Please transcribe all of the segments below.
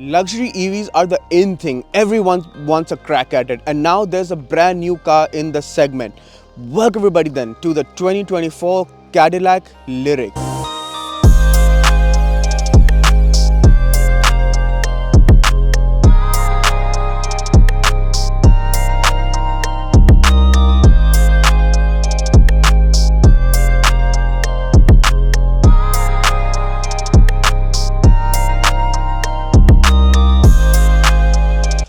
Luxury EVs are the in thing. Everyone wants a crack at it. And now there's a brand new car in the segment. Welcome everybody then to the 2024 Cadillac Lyriq.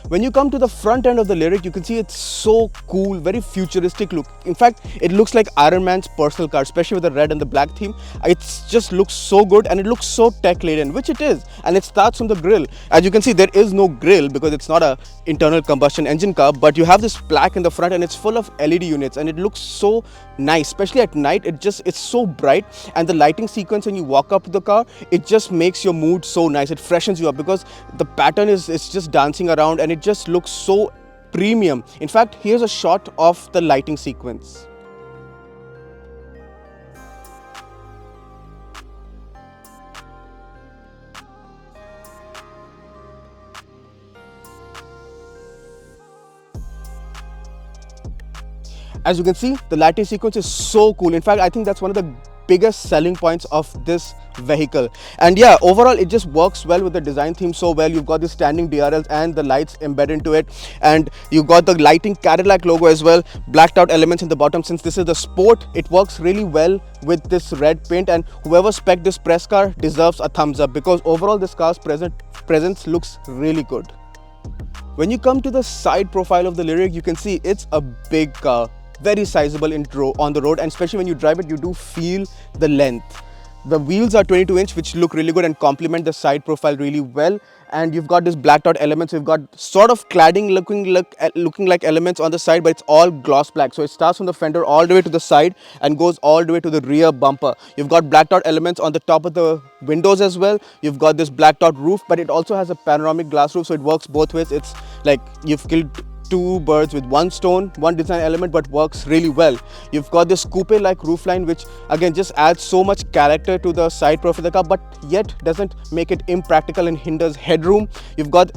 When you come to the front end of the Lyriq, you can see it's so cool, very futuristic look. In fact, it looks like Iron Man's personal car, especially with the red and the black theme. It just looks so good and it looks so tech-laden, which it is. And it starts from the grille. As you can see, there is no grille because it's not an internal combustion engine car, but you have this plaque in the front and it's full of LED units and it looks so nice, especially at night. It's so bright, and the lighting sequence when you walk up to the car, it just makes your mood so nice. It freshens you up because the pattern is just dancing around and it just looks so premium. In fact, here's a shot of the lighting sequence. As you can see, the lighting sequence is so cool. In fact, I think that's one of the biggest selling points of this vehicle. And yeah, overall it just works well with the design theme so well. You've got the standing DRLs and the lights embedded into it, and you've got the lighting Cadillac logo as well, blacked out elements in the bottom. Since this is the Sport, it works really well with this red paint, and whoever spec'd this press car deserves a thumbs up because overall this car's presence looks really good. When you come to the side profile of the Lyriq, you can see it's a big car, very sizable on the road, and especially when you drive it, you do feel the length. The wheels are 22-inch, which look really good and complement the side profile really well. And you've got this blacked out elements. You've got sort of cladding looking like elements on the side, but it's all gloss black. So it starts from the fender all the way to the side and goes all the way to the rear bumper. You've got blacked out elements on the top of the windows as well. You've got this blacked out roof, but it also has a panoramic glass roof, so it works both ways. It's like you've killed two birds with one stone, one design element, but works really well. You've got this coupe-like roofline, which again just adds so much character to the side profile of the car, but yet doesn't make it impractical and hinders headroom. You've got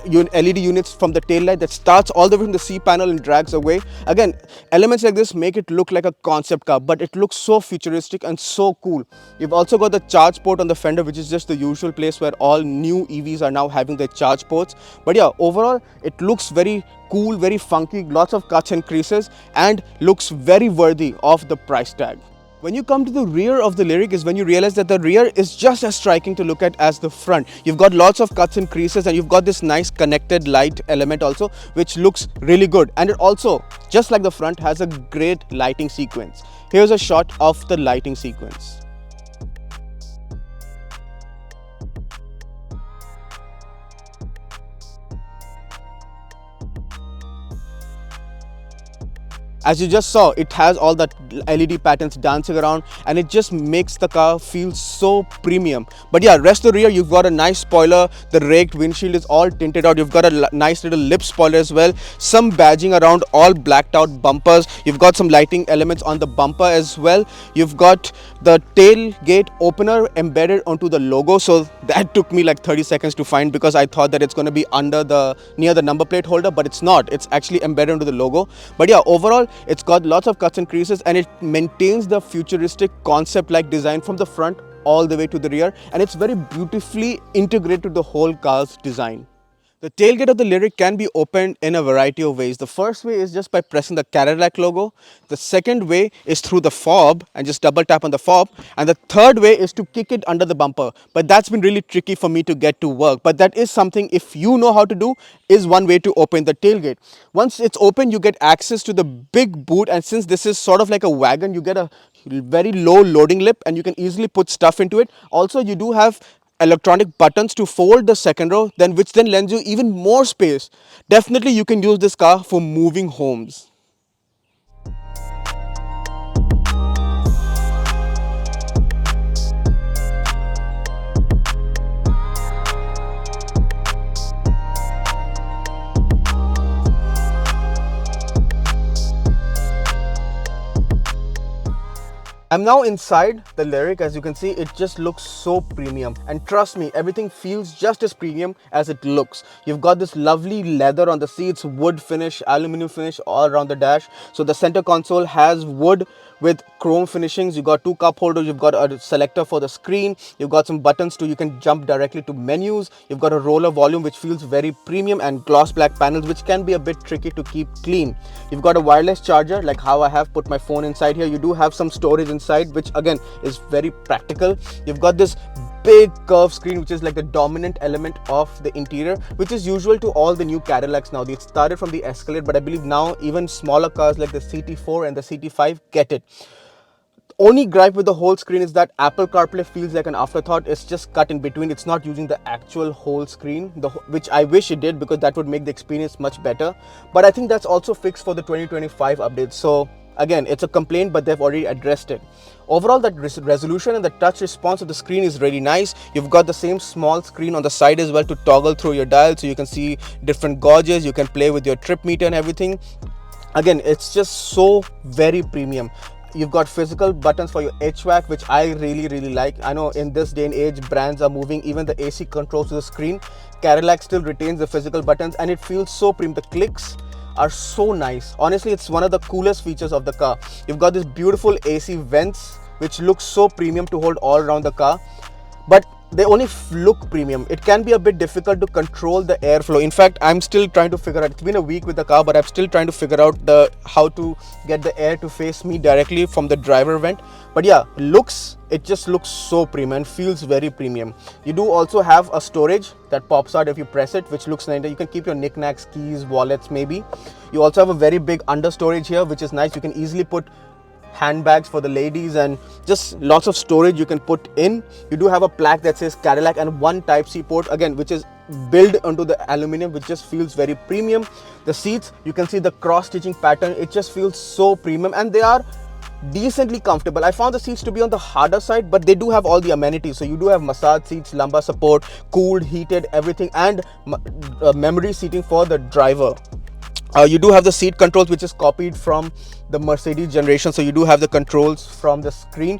LED units from the tail light that starts all the way from the C panel and drags away. Again, elements like this make it look like a concept car, but it looks so futuristic and so cool. You've also got the charge port on the fender, which is just the usual place where all new EVs are now having their charge ports. But yeah, overall it looks very cool, very funky, lots of cuts and creases, and looks very worthy of the price tag. When you come to the rear of the Lyriq is when you realize that the rear is just as striking to look at as the front. You've got lots of cuts and creases, and you've got this nice connected light element also, which looks really good. And it also, just like the front, has a great lighting sequence. Here's a shot of the lighting sequence. As you just saw, it has all that LED patterns dancing around, and it just makes the car feel so premium. But yeah, rest of the rear, you've got a nice spoiler. The raked windshield is all tinted out. You've got a nice little lip spoiler as well. Some badging around, all blacked out bumpers. You've got some lighting elements on the bumper as well. You've got the tailgate opener embedded onto the logo. So that took me like 30 seconds to find because I thought that it's going to be near the number plate holder, but it's not. It's actually embedded into the logo. But yeah, overall, it's got lots of cuts and creases, and it maintains the futuristic concept-like design from the front all the way to the rear, and it's very beautifully integrated to the whole car's design. The tailgate of the Lyriq can be opened in a variety of ways. The first way is just by pressing the Cadillac logo. The second way is through the fob and just double tap on the fob. And the third way is to kick it under the bumper. But that's been really tricky for me to get to work. But that is something, if you know how to do, is one way to open the tailgate. Once it's open, you get access to the big boot. And since this is sort of like a wagon, you get a very low loading lip and you can easily put stuff into it. Also, you do have electronic buttons to fold the second row, which then lends you even more space. Definitely you can use this car for moving homes. I'm now inside the Lyriq. As you can see, it just looks so premium, and trust me, everything feels just as premium as it looks. You've got this lovely leather on the seats, wood finish, aluminum finish all around the dash. So the center console has wood with chrome finishings. You got two cup holders, you've got a selector for the screen, you've got some buttons too, you can jump directly to menus, you've got a roller volume which feels very premium, and gloss black panels which can be a bit tricky to keep clean. You've got a wireless charger, like how I have put my phone inside here. You do have some storage inside, which again is very practical. You've got this big curved screen, which is like the dominant element of the interior, which is usual to all the new Cadillacs now. They started from the Escalade, but I believe now even smaller cars like the CT4 and the CT5 get it. Only gripe with the whole screen is that Apple CarPlay feels like an afterthought. It's just cut in between. It's not using the actual whole screen, which I wish it did, because that would make the experience much better. But I think that's also fixed for the 2025 update. So again, it's a complaint, but they've already addressed it. Overall, that resolution and the touch response of the screen is really nice. You've got the same small screen on the side as well to toggle through your dial, so you can see different gauges. You can play with your trip meter and everything. Again, it's just so very premium. You've got physical buttons for your HVAC, which I really like. I know in this day and age, brands are moving even the AC controls to the screen. Cadillac still retains the physical buttons, and it feels so premium. The clicks are so nice. Honestly, it's one of the coolest features of the car. You've got this beautiful AC vents, which looks so premium to hold all around the car. But they only look premium. It can be a bit difficult to control the airflow. In fact, I'm still trying to figure out, it's been a week with the car, but I'm still trying to figure out how to get the air to face me directly from the driver vent. But yeah, it just looks so premium and feels very premium. You do also have a storage that pops out if you press it, which looks nice. You can keep your knickknacks, keys, wallets maybe. You also have a very big under storage here, which is nice. You can easily put handbags for the ladies and just lots of storage you can put in. You do have a plaque that says Cadillac and one Type-C port, again, which is built onto the aluminum, which just feels very premium. The seats, you can see the cross-stitching pattern. It just feels so premium, and they are decently comfortable. I found the seats to be on the harder side, but they do have all the amenities. So you do have massage seats, lumbar support, cooled, heated, everything, and memory seating for the driver. You do have the seat controls, which is copied from the Mercedes generation. So you do have the controls from the screen,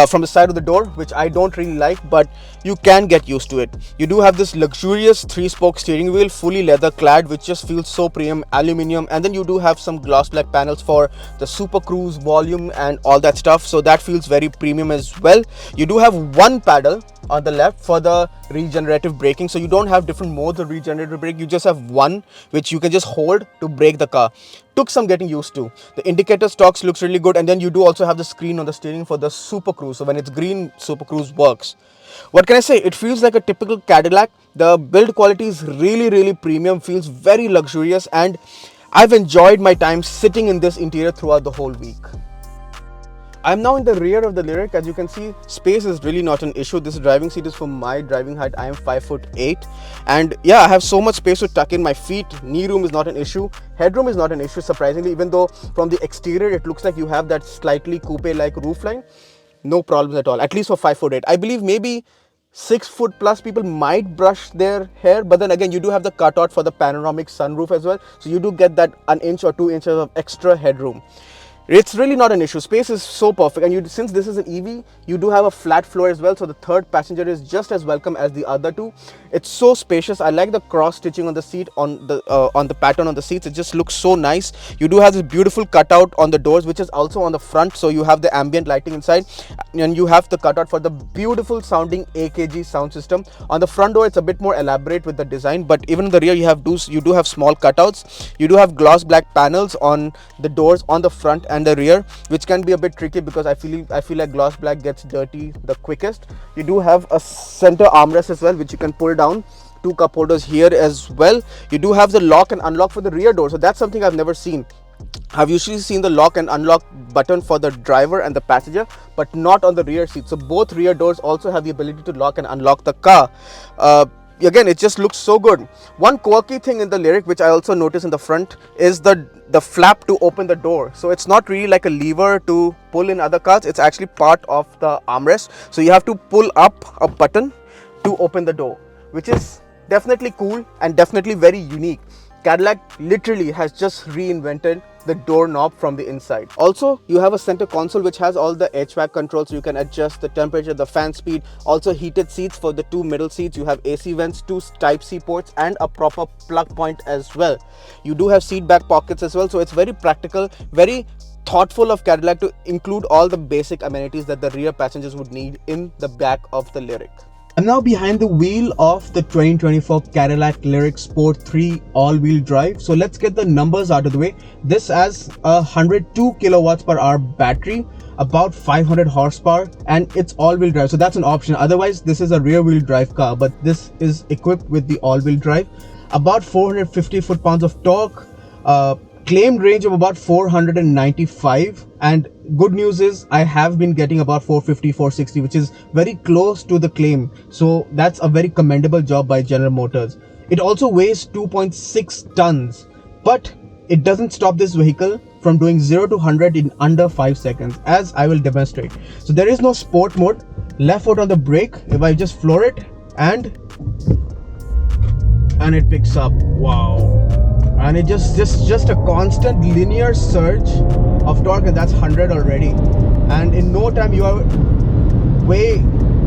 from the side of the door, which I don't really like, but you can get used to it. You do have this luxurious 3-spoke steering wheel, fully leather clad, which just feels so premium, aluminum. And then you do have some gloss black panels for the Super Cruise volume and all that stuff. So that feels very premium as well. You do have one paddle on the left for the regenerative braking. So you don't have different modes of regenerative brake. You just have one, which you can just hold to brake the car. Took some getting used to. The indicator stalks looks really good, and then you do also have the screen on the steering for the Super Cruise. So when it's green, Super Cruise works. What can I say? It feels like a typical Cadillac. The build quality is really premium, feels very luxurious, and I've enjoyed my time sitting in this interior throughout the whole week. I'm now in the rear of the Lyriq. As you can see, space is really not an issue. This driving seat is for my driving height. I am 5'8", and yeah, I have so much space to tuck in my feet. Knee room is not an issue. Headroom is not an issue, surprisingly, even though from the exterior it looks like you have that slightly coupe-like roofline. No problems at all, at least for 5'8". I believe maybe 6 foot plus people might brush their hair, but then again, you do have the cutout for the panoramic sunroof as well. So you do get that 1 inch or 2 inches of extra headroom. It's really not an issue. Space is so perfect, and since this is an EV, you do have a flat floor as well, so the third passenger is just as welcome as the other two. It's so spacious. I like the cross stitching on the seat, on the pattern on the seats. It just looks so nice. You do have this beautiful cutout on the doors, which is also on the front, so you have the ambient lighting inside, and you have the cutout for the beautiful sounding AKG sound system. On the front door, it's a bit more elaborate with the design, but even in the rear, you do have small cutouts. You do have gloss black panels on the doors on the front and the rear, which can be a bit tricky because I feel like gloss black gets dirty the quickest. You do have a center armrest as well, which you can pull down. 2 cup holders here as well. You do have the lock and unlock for the rear door, so that's something I've never seen. I've usually seen the lock and unlock button for the driver and the passenger, but not on the rear seat. So both rear doors also have the ability to lock and unlock the car. Again, it just looks so good. One quirky thing in the Lyriq, which I also noticed in the front, is the flap to open the door. So it's not really like a lever to pull in other cars. It's actually part of the armrest. So you have to pull up a button to open the door, which is definitely cool and definitely very unique. Cadillac literally has just reinvented the door knob from the inside. Also, you have a center console which has all the HVAC controls. You can adjust the temperature, the fan speed, also heated seats for the two middle seats. You have AC vents, two Type-C ports, and a proper plug point as well. You do have seat back pockets as well, so it's very practical, very thoughtful of Cadillac to include all the basic amenities that the rear passengers would need in the back of the Lyriq. I'm now behind the wheel of the 2024 Cadillac Lyriq Sport 3 all-wheel drive. So let's get the numbers out of the way. This has a 102 kilowatts per hour battery, about 500 horsepower, and it's all-wheel drive. So that's an option. Otherwise, this is a rear-wheel drive car, but this is equipped with the all-wheel drive. About 450 foot-pounds of torque, claimed range of about 495, and good news is I have been getting about 450, 460, which is very close to the claim. So that's a very commendable job by General Motors. It also weighs 2.6 tons, but it doesn't stop this vehicle from doing 0 to 100 in under 5 seconds, as I will demonstrate. So there is no sport mode. Left foot on the brake, if I just floor it, and it picks up. Wow. And it just a constant linear surge of torque, and that's 100 already, and in no time you are way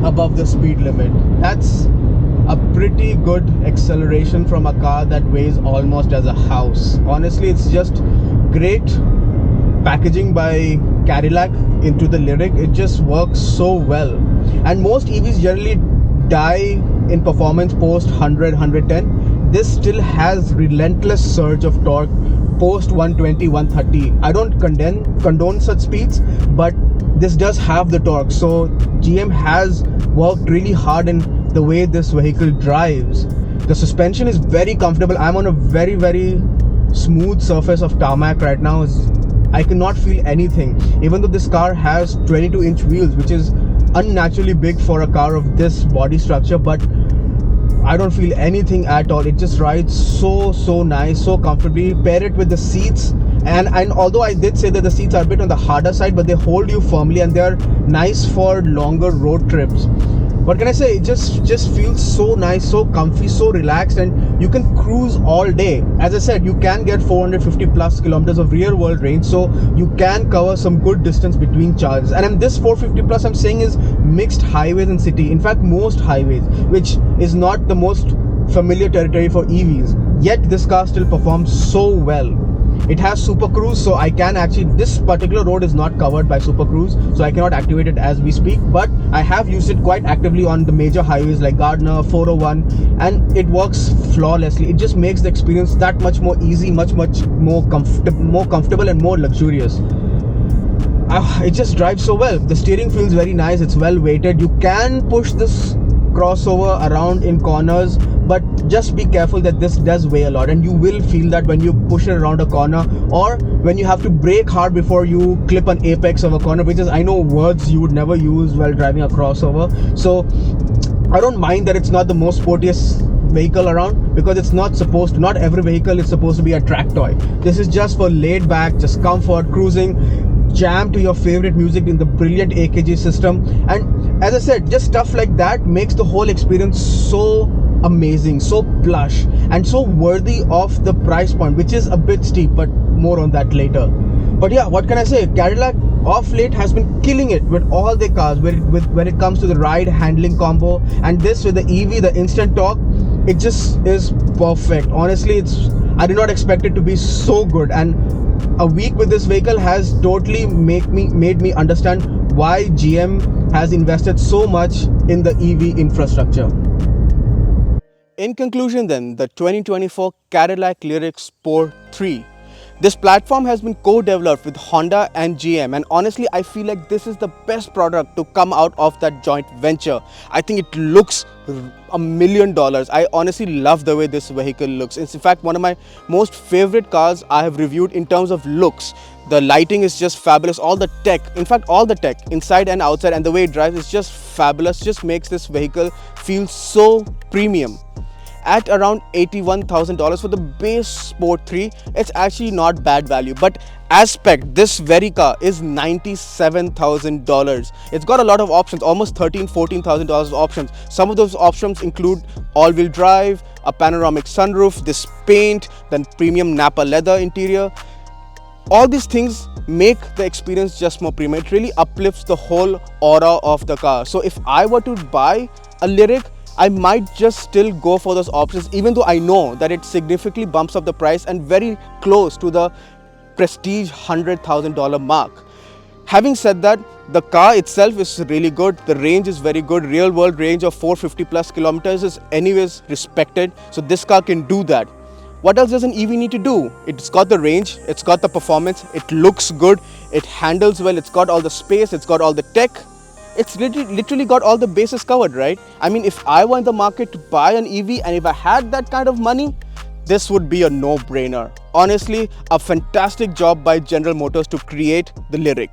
above the speed limit. That's a pretty good acceleration from a car that weighs almost as a house. Honestly, it's just great packaging by Cadillac into the Lyriq. It just works so well, and most EVs generally die in performance post 100, 110. This still has relentless surge of torque post 120, 130. I don't condone such speeds, but this does have the torque. So GM has worked really hard in the way this vehicle drives. The suspension is very comfortable. I'm on a very, very smooth surface of tarmac right now. I cannot feel anything, even though this car has 22-inch wheels, which is unnaturally big for a car of this body structure, but I don't feel anything at all. It just rides so nice, so comfortably. Pair it with the seats, and although I did say that the seats are a bit on the harder side, but they hold you firmly and they're nice for longer road trips. What can I say? It just feels so nice, so comfy, so relaxed, and you can cruise all day. As I said, you can get 450 plus kilometers of rear world range, so you can cover some good distance between charges. And in this 450 plus, I'm saying, is mixed highways and city. In fact, most highways, which is not the most familiar territory for EVs. Yet this car still performs so well. It has Super Cruise, so I can actually, this particular road is not covered by Super Cruise, so I cannot activate it as we speak, but I have used it quite actively on the major highways like Gardner, 401, and it works flawlessly. It just makes the experience that much more easy, much more comfortable and more luxurious. It just drives so well. The steering feels very nice. It's well weighted. You can push this crossover around in corners, but just be careful that this does weigh a lot, and you will feel that when you push it around a corner, or when you have to brake hard before you clip an apex of a corner, which is, I know, words you would never use while driving a crossover. So I don't mind that it's not the most sportiest vehicle around, because it's not every vehicle is supposed to be a track toy. This is just for laid back, just comfort, cruising, jam to your favorite music in the brilliant AKG system. And as I said, just stuff like that makes the whole experience so amazing, so plush, and so worthy of the price point, which is a bit steep, but more on that later. But yeah, what can I say? Cadillac off late has been killing it with all their cars when it comes to the ride handling combo, and this with the EV, the instant torque, it just is perfect. Honestly, I did not expect it to be so good, and a week with this vehicle has totally made me understand why GM has invested so much in the EV infrastructure. In conclusion then, the 2024 Cadillac Lyriq Sport 3. This platform has been co-developed with Honda and GM, and honestly I feel like this is the best product to come out of that joint venture. I think it looks $1 million. I honestly love the way this vehicle looks. It's in fact one of my most favorite cars I have reviewed in terms of looks. The lighting is just fabulous. All the tech, in fact all the tech inside and outside, and the way it drives is just fabulous. Just makes this vehicle feel so premium. At around $81,000 for the base Sport 3, it's actually not bad value. But as spec, this very car is $97,000. It's got a lot of options, almost $14,000 of options. Some of those options include all-wheel drive, a panoramic sunroof, this paint, then premium Napa leather interior. All these things make the experience just more premium. It really uplifts the whole aura of the car. So if I were to buy a Lyriq, I might just still go for those options, even though I know that it significantly bumps up the price and very close to the prestige $100,000 mark. Having said that, the car itself is really good. The range is very good. Real world range of 450 plus kilometers is anyways respected. So this car can do that. What else does an EV need to do? It's got the range, it's got the performance, it looks good, it handles well, it's got all the space, it's got all the tech. It's literally got all the bases covered, right? I mean, if I were in the market to buy an EV and if I had that kind of money, this would be a no-brainer. Honestly, a fantastic job by General Motors to create the Lyriq.